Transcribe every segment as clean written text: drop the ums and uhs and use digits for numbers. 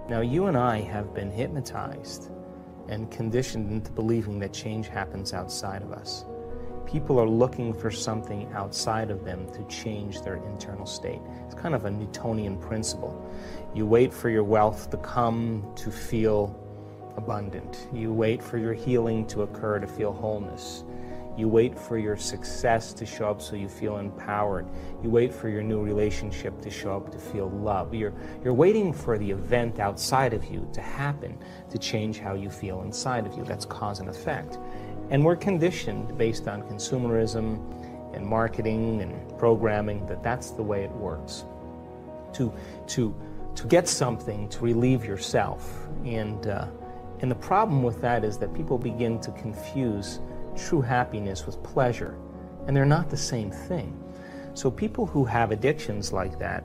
Now, you and I have been hypnotized and conditioned into believing that change happens outside of us. People are looking for something outside of them to change their internal state. It's kind of a Newtonian principle. You wait for your wealth to come to feel abundant. You wait for your healing to occur to feel wholeness. You wait for your success to show up so you feel empowered. You wait for your new relationship to show up to feel love. You're waiting for the event outside of you to happen to change how you feel inside of you. That's cause and effect. And we're conditioned based on consumerism and marketing and programming that that's the way it works. To get something to relieve yourself. And the problem with that is that people begin to confuse true happiness with pleasure, and they're not the same thing. So people who have addictions like that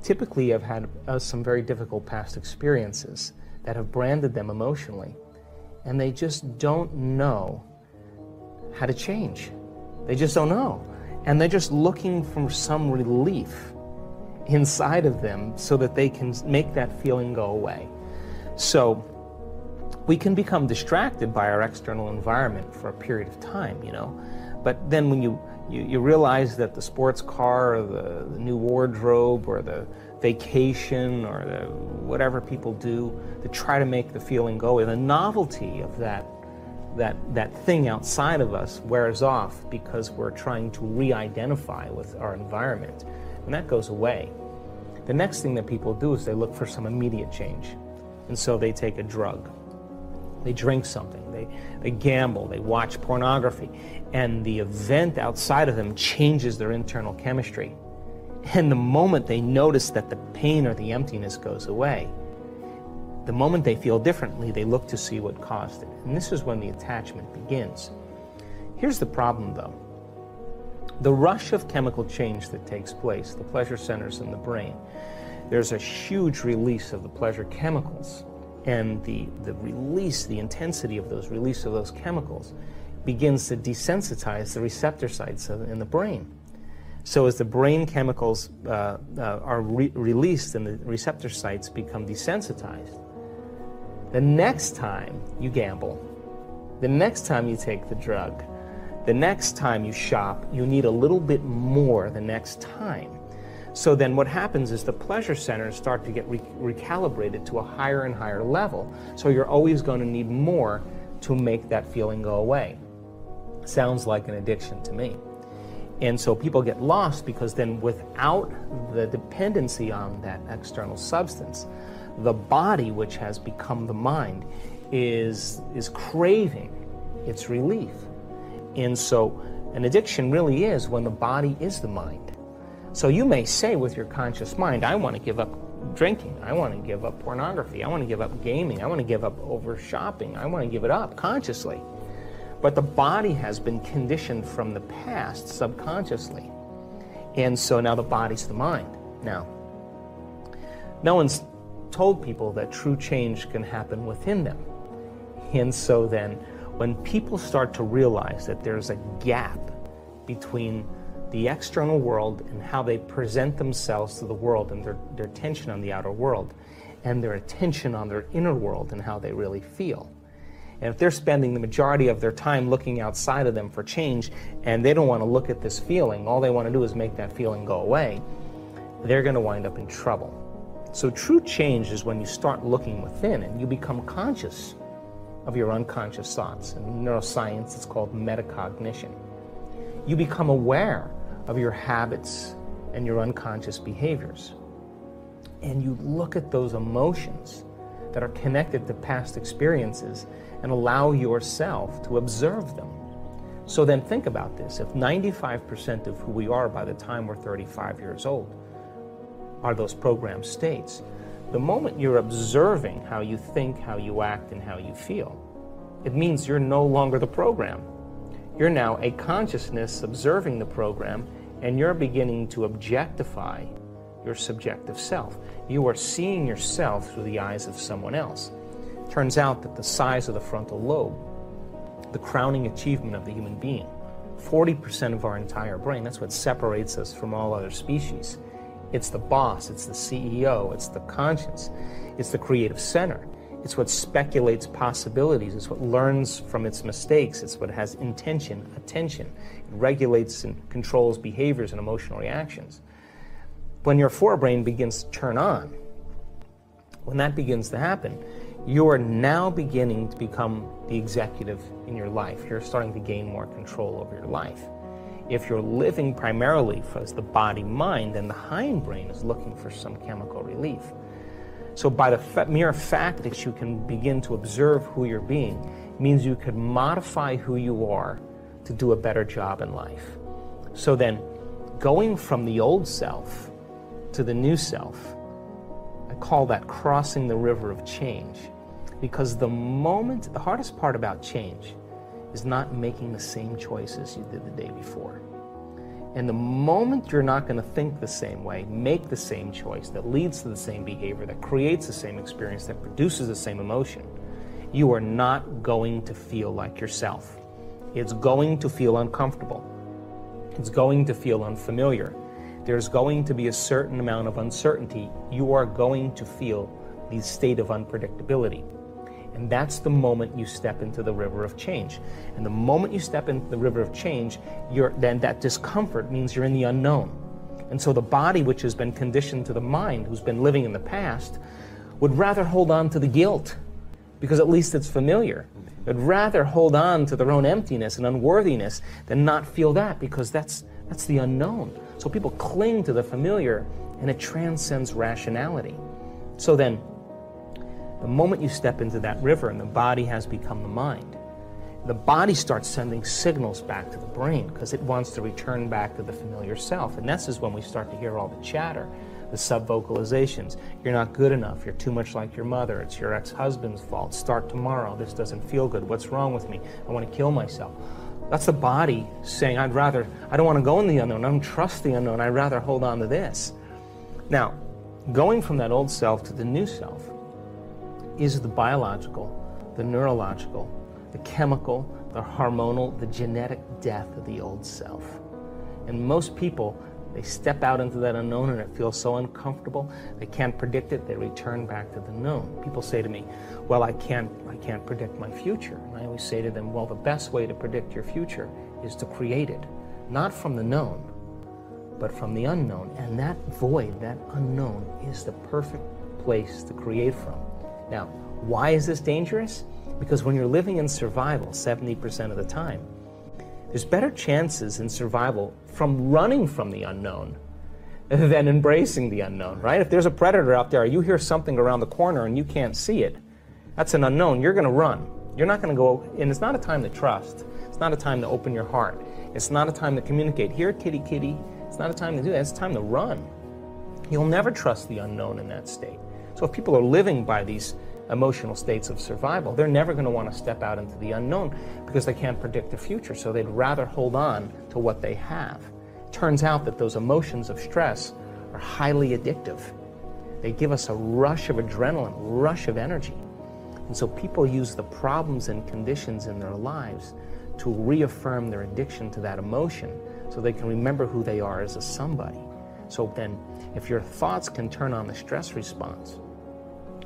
typically have had some very difficult past experiences that have branded them emotionally, and they just don't know how to change. They just don't know. And they're just looking for some relief inside of them so that they can make that feeling go away. So we can become distracted by our external environment for a period of time, you know. But then when you realize that the sports car or the new wardrobe or the vacation or the whatever people do to try to make the feeling go away, the novelty of that thing outside of us wears off because we're trying to re-identify with our environment, and that goes away. The next thing that people do is they look for some immediate change, and so they take a drug. They drink something, they gamble, they watch pornography, and the event outside of them changes their internal chemistry. And the moment they notice that the pain or the emptiness goes away, the moment they feel differently, they look to see what caused it. And this is when the attachment begins. Here's the problem, though. The rush of chemical change that takes place, the pleasure centers in the brain, there's a huge release of the pleasure chemicals. And the release, the intensity of those release of those chemicals begins to desensitize the receptor sites in the brain. So as the brain chemicals are released and the receptor sites become desensitized, the next time you gamble, the next time you take the drug, the next time you shop, you need a little bit more the next time. So then what happens is the pleasure centers start to get recalibrated to a higher and higher level. So you're always going to need more to make that feeling go away. Sounds like an addiction to me. And so people get lost because then without the dependency on that external substance, the body, which has become the mind, is craving its relief. And so an addiction really is when the body is the mind. So you may say with your conscious mind, I want to give up drinking, I want to give up pornography, I want to give up gaming, I want to give up over shopping, I want to give it up consciously. But the body has been conditioned from the past subconsciously. And so now the body's the mind. Now, no one's told people that true change can happen within them. And so then when people start to realize that there's a gap between the external world and how they present themselves to the world and their attention on the outer world and their attention on their inner world and how they really feel. And if they're spending the majority of their time looking outside of them for change and they don't want to look at this feeling, all they want to do is make that feeling go away, they're going to wind up in trouble. So true change is when you start looking within and you become conscious of your unconscious thoughts. In neuroscience, it's called metacognition. You become aware of your habits and your unconscious behaviors. And you look at those emotions that are connected to past experiences and allow yourself to observe them. So then think about this. If 95% of who we are by the time we're 35 years old are those programmed states, the moment you're observing how you think, how you act, and how you feel, it means you're no longer the program. You're now a consciousness observing the program, and you're beginning to objectify your subjective self. You are seeing yourself through the eyes of someone else. Turns out that the size of the frontal lobe, the crowning achievement of the human being, 40% of our entire brain, that's what separates us from all other species, It's the boss, it's the CEO, it's the conscience, it's the creative center. It's what speculates possibilities, it's what learns from its mistakes, it's what has intention, attention. It regulates and controls behaviors and emotional reactions. When your forebrain begins to turn on, when that begins to happen, you are now beginning to become the executive in your life. You're starting to gain more control over your life. If you're living primarily as the body-mind, then the hindbrain is looking for some chemical relief. So by the mere fact that you can begin to observe who you're being means you could modify who you are to do a better job in life. So then, going from the old self to the new self, I call that crossing the river of change. Because the hardest part about change is not making the same choices you did the day before. And the moment you're not going to think the same way, make the same choice that leads to the same behavior, that creates the same experience, that produces the same emotion, you are not going to feel like yourself. It's going to feel uncomfortable. It's going to feel unfamiliar. There's going to be a certain amount of uncertainty. You are going to feel the state of unpredictability. And that's the moment you step into the river of change. And the moment you step into the river of change, then that discomfort means you're in the unknown. And so the body, which has been conditioned to the mind, who's been living in the past, would rather hold on to the guilt, because at least it's familiar. Would rather hold on to their own emptiness and unworthiness than not feel that, because that's the unknown. So people cling to the familiar, and it transcends rationality. So then, the moment you step into that river and the body has become the mind, the body starts sending signals back to the brain because it wants to return back to the familiar self. And this is when we start to hear all the chatter, the sub-vocalizations. You're not good enough. You're too much like your mother. It's your ex-husband's fault. Start tomorrow. This doesn't feel good. What's wrong with me? I want to kill myself. That's the body saying, I don't want to go in the unknown. I don't trust the unknown. I'd rather hold on to this. Now, going from that old self to the new self is the biological, the neurological, the chemical, the hormonal, the genetic death of the old self. And most people, they step out into that unknown and it feels so uncomfortable, they can't predict it, they return back to the known. People say to me, well, I can't predict my future. And I always say to them, well, the best way to predict your future is to create it, not from the known, but from the unknown. And that void, that unknown, is the perfect place to create from. Now, why is this dangerous? Because when you're living in survival 70% of the time, there's better chances in survival from running from the unknown than embracing the unknown, right? If there's a predator out there, you hear something around the corner and you can't see it, that's an unknown. You're going to run. You're not going to go, and it's not a time to trust. It's not a time to open your heart. It's not a time to communicate. Here, kitty, kitty. It's not a time to do that. It's time to run. You'll never trust the unknown in that state. So if people are living by these emotional states of survival, they're never going to want to step out into the unknown because they can't predict the future, so they'd rather hold on to what they have. It turns out that those emotions of stress are highly addictive. They give us a rush of adrenaline, rush of energy. And so people use the problems and conditions in their lives to reaffirm their addiction to that emotion so they can remember who they are as a somebody. So then, if your thoughts can turn on the stress response,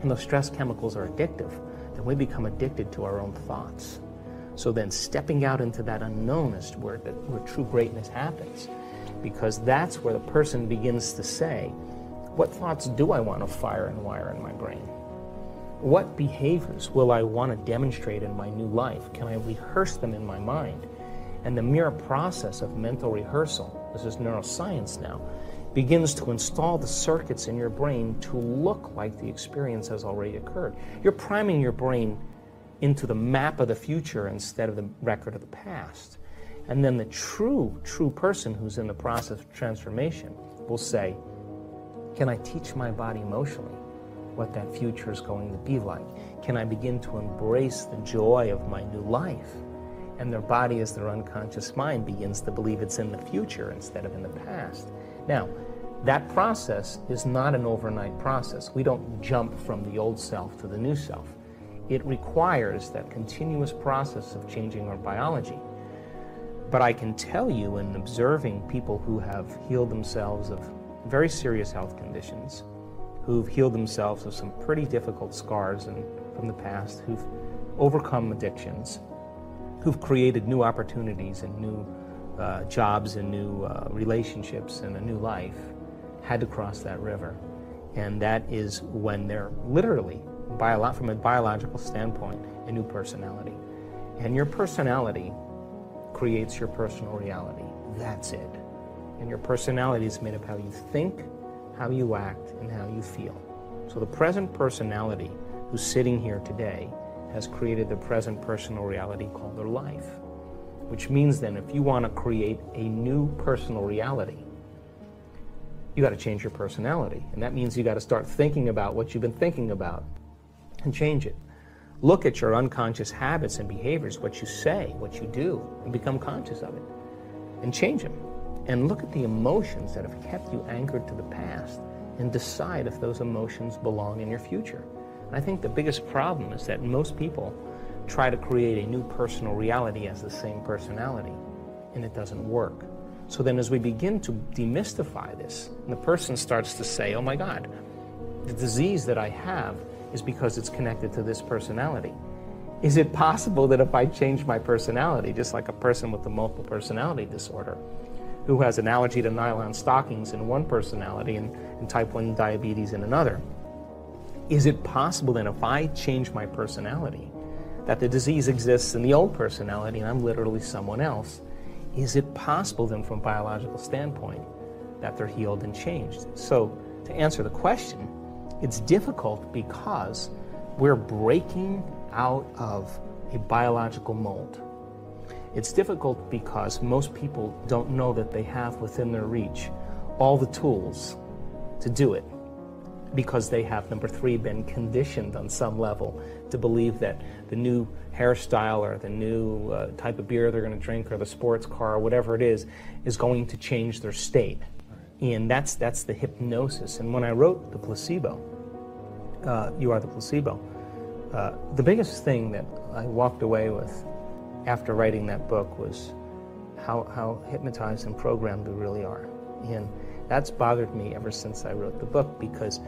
and those stress chemicals are addictive, then we become addicted to our own thoughts. So then stepping out into that unknown is where true greatness happens, because that's where the person begins to say, what thoughts do I want to fire and wire in my brain? What behaviors will I want to demonstrate in my new life? Can I rehearse them in my mind? And the mere process of mental rehearsal, this is neuroscience now, begins to install the circuits in your brain to look like the experience has already occurred. You're priming your brain into the map of the future instead of the record of the past. And then the true person who's in the process of transformation will say, can I teach my body emotionally what that future is going to be like? Can I begin to embrace the joy of my new life? And their body, as their unconscious mind, begins to believe it's in the future instead of in the past. Now, that process is not an overnight process. We don't jump from the old self to the new self. It requires that continuous process of changing our biology. But I can tell you, in observing people who have healed themselves of very serious health conditions, who've healed themselves of some pretty difficult scars from the past, who've overcome addictions, who've created new opportunities and new jobs and new relationships and a new life, had to cross that river. And that is when they're literally, from a biological standpoint, a new personality. And your personality creates your personal reality. That's it. And your personality is made of how you think, how you act, and how you feel. So the present personality who's sitting here today has created the present personal reality called their life. Which means then if you want to create a new personal reality, you got to change your personality. And that means you got to start thinking about what you've been thinking about and change it. Look at your unconscious habits and behaviors, what you say, what you do, and become conscious of it and change them. And look at the emotions that have kept you anchored to the past and decide if those emotions belong in your future. And I think the biggest problem is that most people try to create a new personal reality as the same personality, and it doesn't work. So then as we begin to demystify this, and the person starts to say, oh my God, the disease that I have is because it's connected to this personality. Is it possible that if I change my personality, just like a person with the multiple personality disorder, who has an allergy to nylon stockings in one personality and type 1 diabetes in another, is it possible then if I change my personality, that the disease exists in the old personality and I'm literally someone else? Is it possible then from a biological standpoint that they're healed and changed? So to answer the question, it's difficult because we're breaking out of a biological mold. It's difficult because most people don't know that they have within their reach all the tools to do it, because they have, number 3, been conditioned on some level to believe that the new hairstyle or the new type of beer they're going to drink or the sports car or whatever it is going to change their state. And that's the hypnosis. And when I wrote The Placebo, You Are the Placebo, the biggest thing that I walked away with after writing that book was how hypnotized and programmed we really are. And that's bothered me ever since I wrote the book, because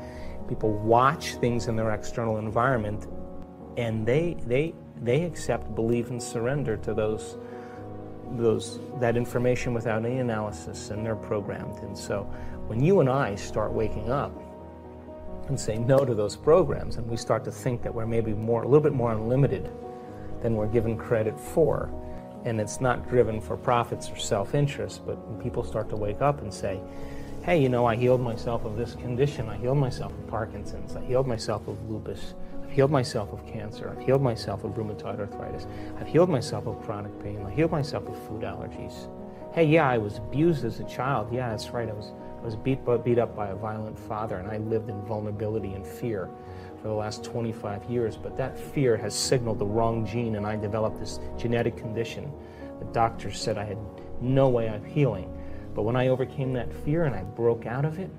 people watch things in their external environment and they accept, believe, and surrender to that information without any analysis, and they're programmed. And so when you and I start waking up and say no to those programs, and we start to think that we're maybe a little bit more unlimited than we're given credit for, and it's not driven for profits or self-interest, but when people start to wake up and say, hey, you know, I healed myself of this condition, I healed myself of Parkinson's, I healed myself of lupus, I've healed myself of cancer, I've healed myself of rheumatoid arthritis, I've healed myself of chronic pain, I healed myself of food allergies. Hey, yeah, I was abused as a child, yeah, that's right, I was beat up by a violent father, and I lived in vulnerability and fear for the last 25 years, but that fear has signaled the wrong gene, and I developed this genetic condition. The doctors said I had no way of healing. But when I overcame that fear and I broke out of it,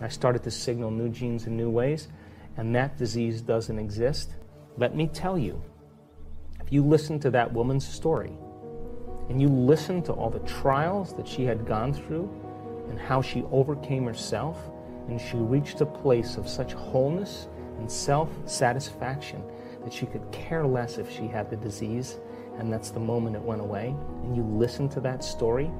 I started to signal new genes in new ways, and that disease doesn't exist. Let me tell you, if you listen to that woman's story, and you listen to all the trials that she had gone through, and how she overcame herself, and she reached a place of such wholeness and self-satisfaction that she could care less if she had the disease, and that's the moment it went away, and you listen to that story,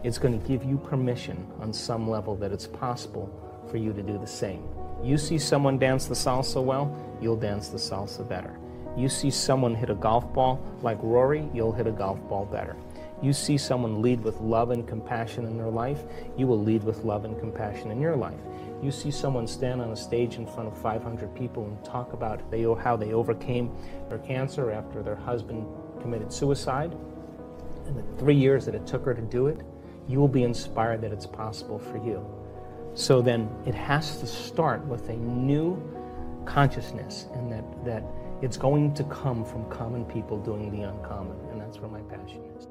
it's going to give you permission on some level that it's possible for you to do the same. You see someone dance the salsa well, you'll dance the salsa better. You see someone hit a golf ball like Rory, you'll hit a golf ball better. You see someone lead with love and compassion in their life, you will lead with love and compassion in your life. You see someone stand on a stage in front of 500 people and talk about how they overcame their cancer after their husband committed suicide, and the 3 years that it took her to do it, you will be inspired that it's possible for you. So then it has to start with a new consciousness, and that it's going to come from common people doing the uncommon, and that's where my passion is.